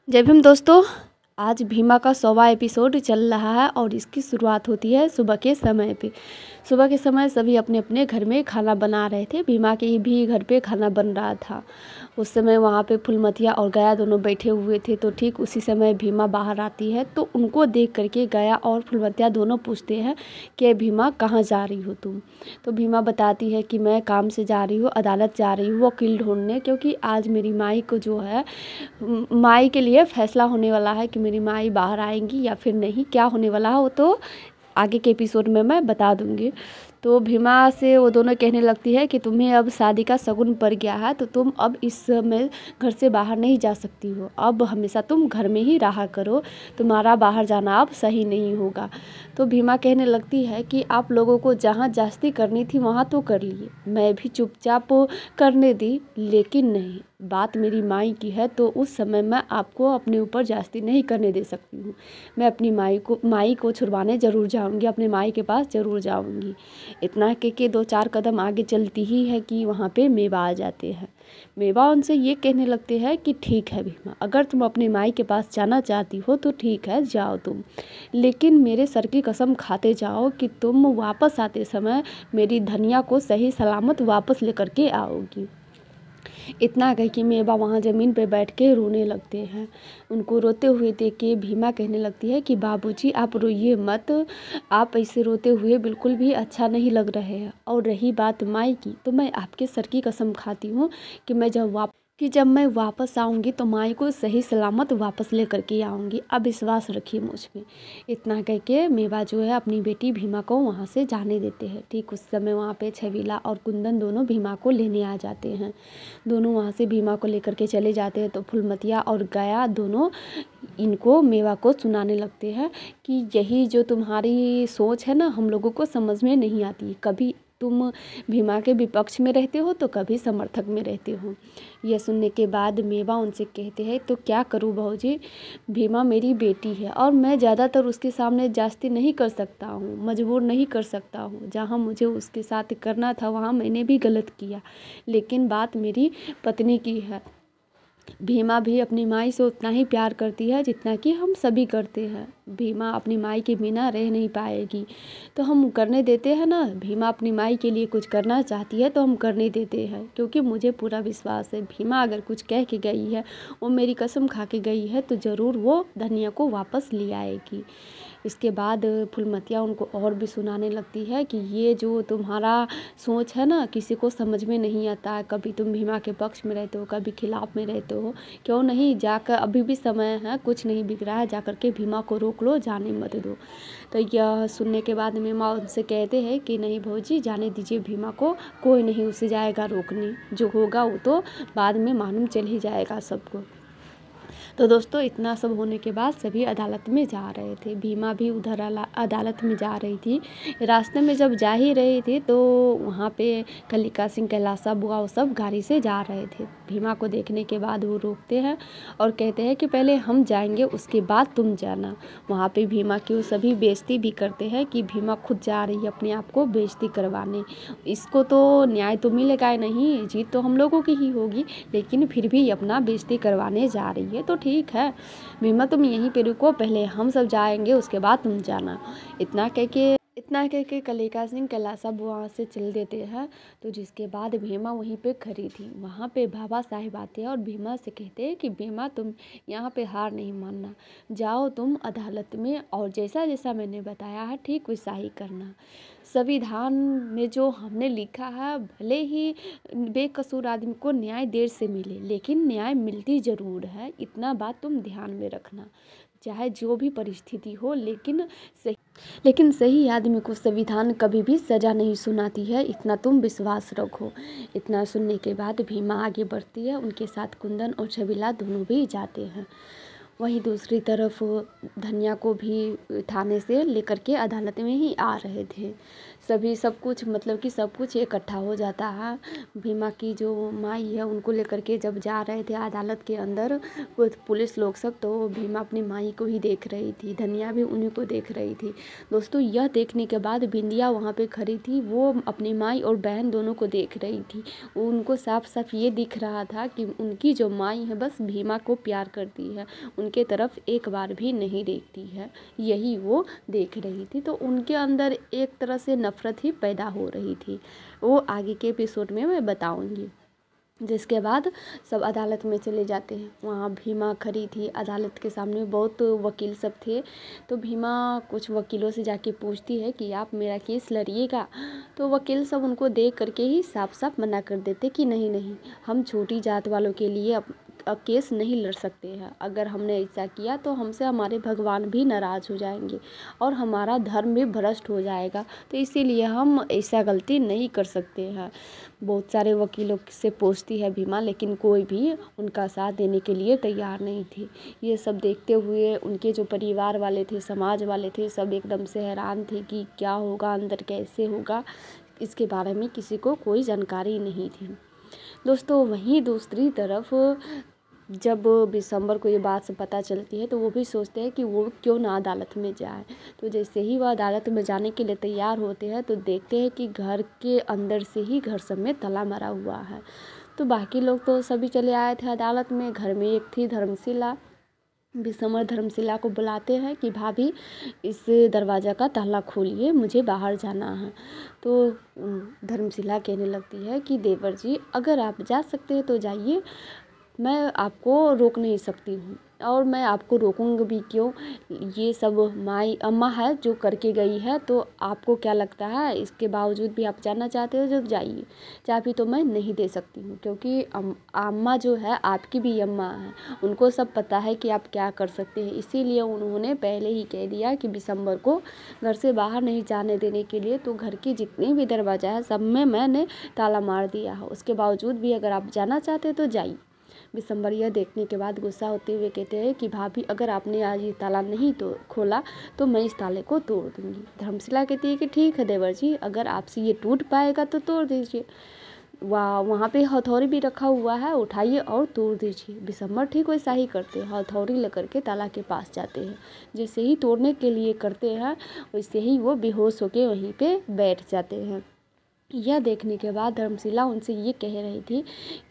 जय भीम दोस्तों। आज भीमा का 100वां एपिसोड चल रहा है और इसकी शुरुआत होती है सुबह के समय पे। सुबह के समय सभी अपने अपने घर में खाना बना रहे थे। भीमा के भी घर पे खाना बन रहा था। उस समय वहाँ पे फूलमतिया और गया दोनों बैठे हुए थे। तो ठीक उसी समय भीमा बाहर आती है। तो उनको देख करके गया और फूलमतिया दोनों पूछते हैं कि भीमा कहाँ जा रही हो तुम। तो भीमा बताती है कि मैं काम से जा रही हूँ, अदालत जा रही हूँ वकील ढूंढने, क्योंकि आज मेरी माई को जो है माई के लिए फैसला होने वाला है कि मेरी माई बाहर आएंगी या फिर नहीं। क्या होने वाला है वो तो आगे के एपिसोड में मैं बता दूंगी। तो भीमा से वो दोनों कहने लगती है कि तुम्हें अब शादी का शगुन पड़ गया है, तो तुम अब इस समय घर से बाहर नहीं जा सकती हो। अब हमेशा तुम घर में ही रहा करो, तुम्हारा बाहर जाना अब सही नहीं होगा। तो भीमा कहने लगती है कि आप लोगों को जहाँ जास्ती करनी थी वहाँ तो कर लिए, मैं भी चुपचाप करने दी, लेकिन नहीं, बात मेरी माई की है तो उस समय मैं आपको अपने ऊपर जास्ती नहीं करने दे सकती हूँ। मैं अपनी माई को छुड़वाने ज़रूर जाऊँगी, अपने माई के पास ज़रूर जाऊँगी। इतना कह के 2-4 कदम आगे चलती ही है कि वहाँ पे मेवा आ जाते हैं। मेवा उनसे ये कहने लगते हैं कि ठीक है भीमा, अगर तुम अपने माई के पास जाना चाहती हो तो ठीक है, जाओ तुम, लेकिन मेरे सर की कसम खाते जाओ कि तुम वापस आते समय मेरी धनिया को सही सलामत वापस लेकर के आओगी। इतना कह के मेवा वहाँ ज़मीन पे बैठ के रोने लगते हैं। उनको रोते हुए देख के भीमा कहने लगती है कि बाबूजी आप रोइए मत, आप ऐसे रोते हुए बिल्कुल भी अच्छा नहीं लग रहे हैं। और रही बात माई की, तो मैं आपके सर की कसम खाती हूँ कि जब मैं वापस आऊँगी तो माई को सही सलामत वापस लेकर के आऊँगी। अब विश्वास रखिए मुझ पे। इतना कह के मेवा जो है अपनी बेटी भीमा को वहाँ से जाने देते हैं। ठीक उस समय वहाँ पे छबीला और कुंदन दोनों भीमा को लेने आ जाते हैं। दोनों वहाँ से भीमा को लेकर के चले जाते हैं। तो फूलमतिया और गया दोनों इनको मेवा को सुनाने लगते हैं कि यही जो तुम्हारी सोच है ना, हम लोगों को समझ में नहीं आती। कभी तुम भीमा के विपक्ष में रहते हो तो कभी समर्थक में रहते हो। यह सुनने के बाद मेवा उनसे कहते हैं तो क्या करूँ बहूजी, भीमा मेरी बेटी है और मैं ज़्यादातर उसके सामने जास्ती नहीं कर सकता हूँ, मजबूर नहीं कर सकता हूँ। जहाँ मुझे उसके साथ करना था वहाँ मैंने भी गलत किया, लेकिन बात मेरी पत्नी की है। भीमा भी अपनी माई से उतना ही प्यार करती है जितना कि हम सभी करते हैं। भीमा अपनी माई के बिना रह नहीं पाएगी, तो हम करने देते हैं ना। भीमा अपनी माई के लिए कुछ करना चाहती है तो हम करने देते हैं, क्योंकि मुझे पूरा विश्वास है भीमा अगर कुछ कह के गई है, वो मेरी कसम खा के गई है, तो ज़रूर वो धनिया को वापस ले आएगी। इसके बाद फूलमतिया उनको और भी सुनाने लगती है कि ये जो तुम्हारा सोच है ना, किसी को समझ में नहीं आता है। कभी तुम भीमा के पक्ष में रहते हो, कभी खिलाफ में रहते हो। क्यों नहीं जाकर, अभी भी समय है, कुछ नहीं बिक रहा है, जाकर के भीमा को रोक लो, जाने मत दो। तो यह सुनने के बाद मेमा उनसे कहते हैं कि नहीं भौजी, जाने दीजिए भीमा को, कोई नहीं उसे जाएगा रोकने, जो होगा वो तो बाद में मालूम चल ही जाएगा सबको। तो दोस्तों इतना सब होने के बाद सभी अदालत में जा रहे थे। भीमा भी उधर अदालत में जा रही थी। रास्ते में जब जा ही रही थी तो वहाँ पे कलिका सिंह, कैलासा बुआ, वो सब गाड़ी से जा रहे थे। भीमा को देखने के बाद वो रोकते हैं और कहते हैं कि पहले हम जाएंगे उसके बाद तुम जाना। वहाँ पे भीमा की वो सभी बेइज्जती भी करते हैं कि भीमा खुद जा रही है अपने आप को बेइज्जती करवाने। इसको तो न्याय तो मिलेगा नहीं, जीत तो हम लोगों की ही होगी, लेकिन फिर भी अपना बेइज्जती करवाने जा रही है। तो ठीक है भीमा, तुम यहीं पे रुको, पहले हम सब जाएंगे उसके बाद तुम जाना। इतना कह के कलिका सिंह कैलासा बुआ से चल देते हैं। तो जिसके बाद भीमा वहीं पे खड़ी थी। वहाँ पे बाबा साहिब आते हैं और भीमा से कहते हैं कि भीमा तुम यहाँ पे हार नहीं मानना, जाओ तुम अदालत में और जैसा जैसा मैंने बताया है ठीक वैसा ही करना। संविधान में जो हमने लिखा है, भले ही बेकसूर आदमी को न्याय देर से मिले, लेकिन न्याय मिलती ज़रूर है। इतना बात तुम ध्यान में रखना, चाहे जो भी परिस्थिति हो, लेकिन सही आदमी को संविधान कभी भी सज़ा नहीं सुनाती है, इतना तुम विश्वास रखो। इतना सुनने के बाद भीमा आगे बढ़ती है, उनके साथ कुंदन और छबीला दोनों भी जाते हैं। वहीं दूसरी तरफ धनिया को भी थाने से लेकर के अदालत में ही आ रहे थे। सभी सब कुछ मतलब कि सब कुछ इकट्ठा हो जाता है। भीमा की जो माई है उनको लेकर के जब जा रहे थे अदालत के अंदर वो पुलिस लोग सब, तो भीमा अपनी माई को ही देख रही थी, धनिया भी उन्हीं को देख रही थी। दोस्तों यह देखने के बाद बिंदिया वहाँ पे खड़ी थी, वो अपनी माई और बहन दोनों को देख रही थी। उनको साफ साफ ये दिख रहा था कि उनकी जो माई है बस भीमा को प्यार करती है, उनके तरफ एक बार भी नहीं देखती है, यही वो देख रही थी। तो उनके अंदर एक तरह से नफरत ही पैदा हो रही थी, वो आगे के एपिसोड में मैं बताऊंगी। जिसके बाद सब अदालत में चले जाते हैं। वहाँ भीमा खड़ी थी अदालत के सामने, बहुत वकील सब थे। तो भीमा कुछ वकीलों से जाके पूछती है कि आप मेरा केस लड़िएगा। तो वकील सब उनको देख करके ही साफ साफ मना कर देते कि नहीं नहीं, हम छोटी जात वालों के लिए केस नहीं लड़ सकते हैं। अगर हमने ऐसा किया तो हमसे हमारे भगवान भी नाराज़ हो जाएंगे और हमारा धर्म भी भ्रष्ट हो जाएगा, तो इसीलिए हम ऐसा गलती नहीं कर सकते हैं। बहुत सारे वकीलों से पूछती है भीमा, लेकिन कोई भी उनका साथ देने के लिए तैयार नहीं थी। ये सब देखते हुए उनके जो परिवार वाले थे, समाज वाले थे, सब एकदम से हैरान थे कि क्या होगा, अंदर कैसे होगा, इसके बारे में किसी को कोई जानकारी नहीं थी। दोस्तों वहीं दूसरी तरफ जब बिशंबर को ये बात से पता चलती है तो वो भी सोचते हैं कि वो क्यों ना अदालत में जाए। तो जैसे ही वह अदालत में जाने के लिए तैयार होते हैं तो देखते हैं कि घर के अंदर से ही घर सब में ताला मारा हुआ है। तो बाकी लोग तो सभी चले आए थे अदालत में, घर में एक थी धर्मशिला। बिशंबर धर्मशिला को बुलाते हैं कि भाभी इस दरवाज़ा का ताला खोलिए, मुझे बाहर जाना है। तो धर्मशिला कहने लगती है कि देवर जी अगर आप जा सकते हैं तो जाइए, मैं आपको रोक नहीं सकती हूँ और मैं आपको रोकूंगी भी क्यों, ये सब माई अम्मा है जो करके गई है, तो आपको क्या लगता है इसके बावजूद भी आप जाना चाहते हो जो जाइए। चाबी तो मैं नहीं दे सकती हूँ क्योंकि अम्मा जो है आपकी भी अम्मा है, उनको सब पता है कि आप क्या कर सकते हैं, इसीलिए उन्होंने पहले ही कह दिया कि बिशंबर को घर से बाहर नहीं जाने देने के लिए। तो घर के जितने भी दरवाज़ा है सब में मैंने ताला मार दिया है, उसके बावजूद भी अगर आप जाना चाहते हो तो जाइए। बिशंबर यह देखने के बाद गुस्सा होते हुए कहते हैं कि भाभी अगर आपने आज ये ताला नहीं तो खोला तो मैं इस ताले को तोड़ दूंगी। धर्मशिला कहती है कि ठीक है देवर जी, अगर आपसे ये टूट पाएगा तो तोड़ दीजिए, वहाँ पे हथौड़ी भी रखा हुआ है, उठाइए और तोड़ दीजिए। बिशंबर ठीक वैसा ही करते हैं, हथौड़ी लेकर के ताला के पास जाते हैं। जैसे ही तोड़ने के लिए करते हैं वैसे ही वो बेहोश होके वहीं पे बैठ जाते हैं। यह देखने के बाद धर्मशिला उनसे ये कह रही थी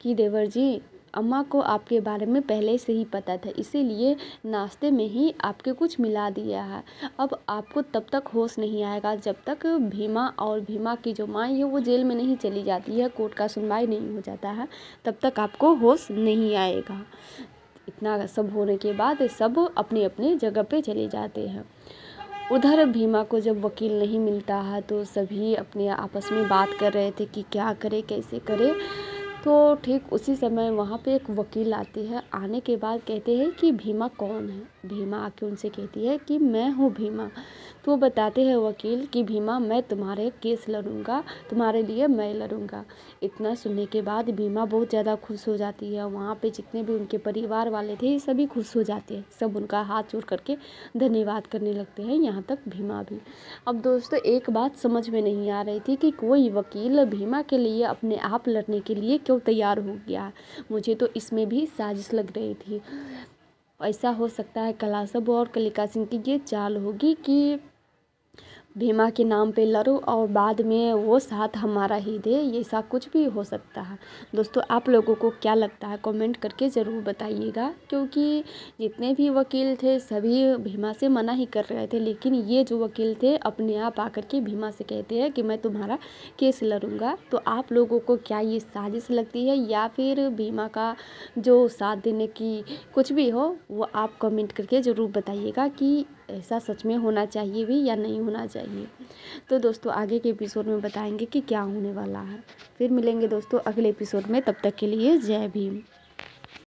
कि देवर जी अम्मा को आपके बारे में पहले से ही पता था, इसीलिए नाश्ते में ही आपके कुछ मिला दिया है। अब आपको तब तक होश नहीं आएगा जब तक भीमा और भीमा की जो माँ है वो जेल में नहीं चली जाती है, कोर्ट का सुनवाई नहीं हो जाता है, तब तक आपको होश नहीं आएगा। इतना सब होने के बाद सब अपनी अपनी जगह पे चले जाते हैं। उधर भीमा को जब वकील नहीं मिलता है तो सभी अपने आपस में बात कर रहे थे कि क्या करे कैसे करे। तो ठीक उसी समय वहाँ पे एक वकील आते हैं, आने के बाद कहते हैं कि भीमा कौन है। भीमा आके उनसे कहती है कि मैं हूँ भीमा। तो बताते हैं वकील कि भीमा मैं तुम्हारे केस लड़ूंगा, तुम्हारे लिए मैं लड़ूंगा। इतना सुनने के बाद भीमा बहुत ज़्यादा खुश हो जाती है। वहाँ पे जितने भी उनके परिवार वाले थे सभी खुश हो जाते हैं, सब उनका हाथ जोड़ करके धन्यवाद करने लगते हैं, यहाँ तक भीमा भी। अब दोस्तों एक बात समझ में नहीं आ रही थी कि कोई वकील भीमा के लिए अपने आप लड़ने के लिए क्यों तैयार हो गया। मुझे तो इसमें भी साजिश लग रही थी। ऐसा हो सकता है कलासब और कलिका सिंह की ये चाल होगी कि भीमा के नाम पे लड़ो और बाद में वो साथ हमारा ही दे, ये ऐसा कुछ भी हो सकता है। दोस्तों आप लोगों को क्या लगता है कमेंट करके ज़रूर बताइएगा, क्योंकि जितने भी वकील थे सभी भीमा से मना ही कर रहे थे, लेकिन ये जो वकील थे अपने आप आकर के भीमा से कहते हैं कि मैं तुम्हारा केस लड़ूंगा। तो आप लोगों को क्या ये साजिश लगती है या फिर भीमा का जो साथ देने की कुछ भी हो, वो आप कमेंट करके ज़रूर बताइएगा कि ऐसा सच में होना चाहिए भी या नहीं होना चाहिए। तो दोस्तों आगे के एपिसोड में बताएंगे कि क्या होने वाला है। फिर मिलेंगे दोस्तों अगले एपिसोड में, तब तक के लिए जय भीम।